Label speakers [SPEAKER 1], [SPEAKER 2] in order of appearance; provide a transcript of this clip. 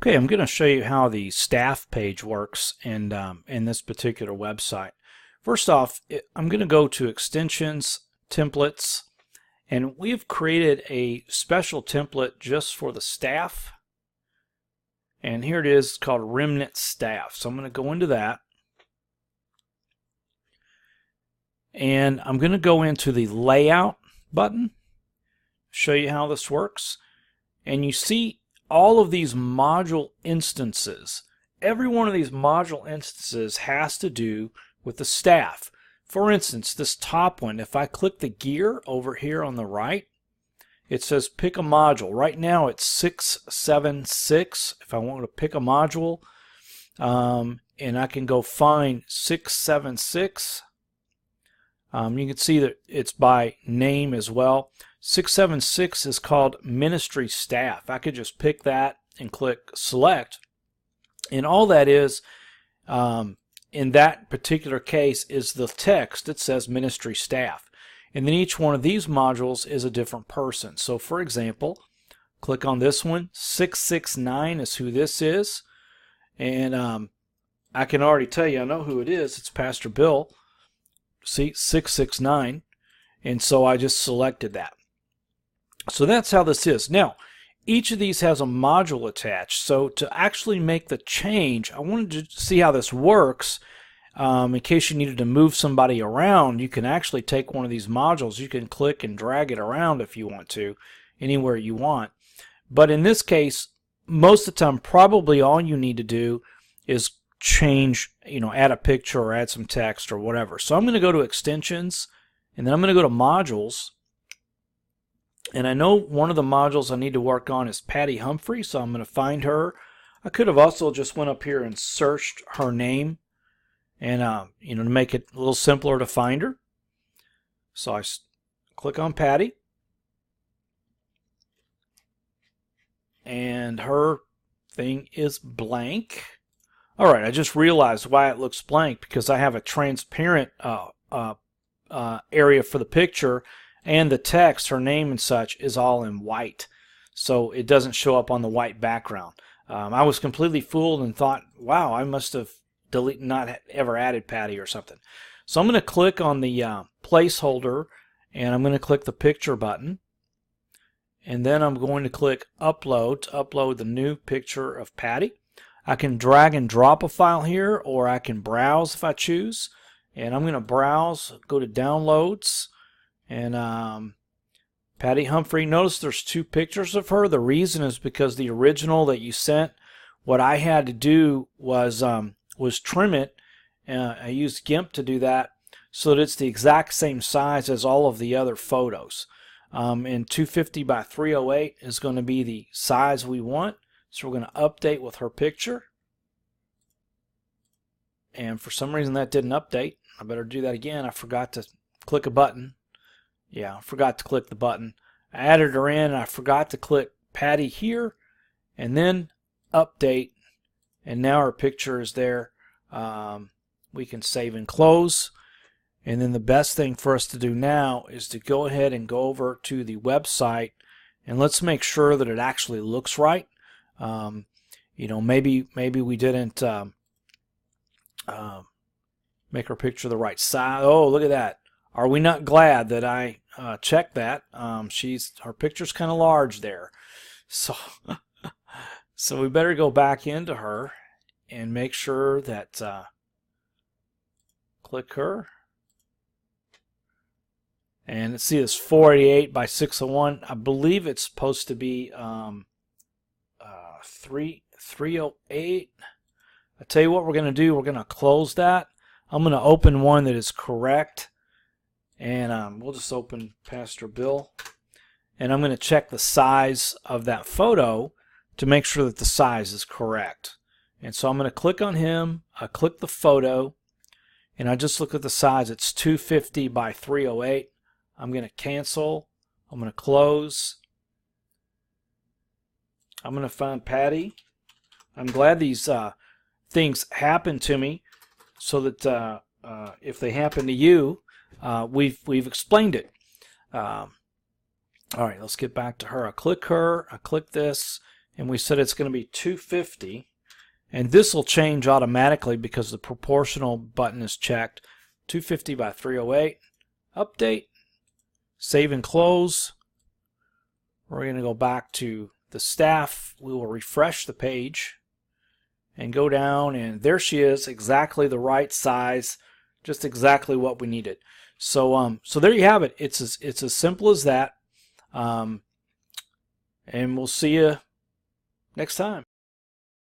[SPEAKER 1] Okay, I'm going to show you how the staff page works in this particular website. First off, I'm going to go to Extensions, Templates, and we've created a special template just for the staff. And here it is, called Remnant Staff. So I'm going to go into that. And I'm going to go into the Layout button, show you how this works. And you see all of these module instances. Every one of these module instances has to do with the staff. For instance, this top one, if I click the gear over here on the right, it says pick a module. Right now it's 676. If I want to pick a module, and I can go find 676. You can see that it's by name as well. 676 is called Ministry Staff. I could just pick that and click Select. And all that is, in that particular case, is the text that says Ministry Staff. And then each one of these modules is a different person. So for example, click on this one. 669 is who this is. And I can already tell you, I know who it is. It's Pastor Bill. See, 669. And so I just selected that. So that's how this is. Now, each of these has a module attached. So to actually make the change, I wanted to see how this works. In case you needed to move somebody around, you can actually take one of these modules. You can click and drag it around if you want to, anywhere you want. But in this case, most of the time, probably all you need to do is change, add a picture or add some text or whatever. So I'm going to go to Extensions, and then I'm going to go to Modules. And I know one of the modules I need to work on is Patty Humphrey, so I'm going to find her. I could have also just went up here and searched her name, and to make it a little simpler to find her. So I click on Patty, and her thing is blank. All right, I just realized why it looks blank, because I have a transparent area for the picture, and the text, her name and such, is all in white. So it doesn't show up on the white background. I was completely fooled and thought, wow, I must have not ever added Patty or something. So I'm going to click on the placeholder, and I'm going to click the picture button. And then I'm going to click Upload to upload the new picture of Patty. I can drag and drop a file here, or I can browse if I choose. And I'm going to browse, go to Downloads, and Patty Humphrey. Notice there's two pictures of her. The reason is because the original that you sent, what I had to do was trim it. I used GIMP to do that so that it's the exact same size as all of the other photos. And 250 by 308 is going to be the size we want. So we're going to update with her picture. And for some reason that didn't update. I better do that again. I forgot to click a button. Yeah, I forgot to click the button. I added her in, and I forgot to click Patty here, and then update. And now our picture is there. We can save and close. And then the best thing for us to do now is to go ahead and go over to the website, and let's make sure that it actually looks right. Maybe we didn't make our picture the right size. Oh, look at that. Are we not glad that I checked that? Her picture's kind of large there. So we better go back into her and make sure that click her. And let's see, it's 488 by 601. I believe it's supposed to be 308. I tell you what we're going to do. We're going to close that. I'm going to open one that is correct. And we'll just open Pastor Bill. And I'm going to check the size of that photo to make sure that the size is correct. And so I'm going to click on him. I click the photo. And I just look at the size. It's 250 by 308. I'm going to cancel. I'm going to close. I'm going to find Patty. I'm glad these things happen to me, so that if they happen to you, we've explained it. All right, let's get back to her. I click her. I click this. and we said it's going to be 250. And this will change automatically because the proportional button is checked. 250 by 308. Update. Save and close. We're going to go back to the staff. We will refresh the page and go down, and there she is, exactly the right size, just exactly what we needed. So there you have it. It's as simple as that. And we'll see you next time.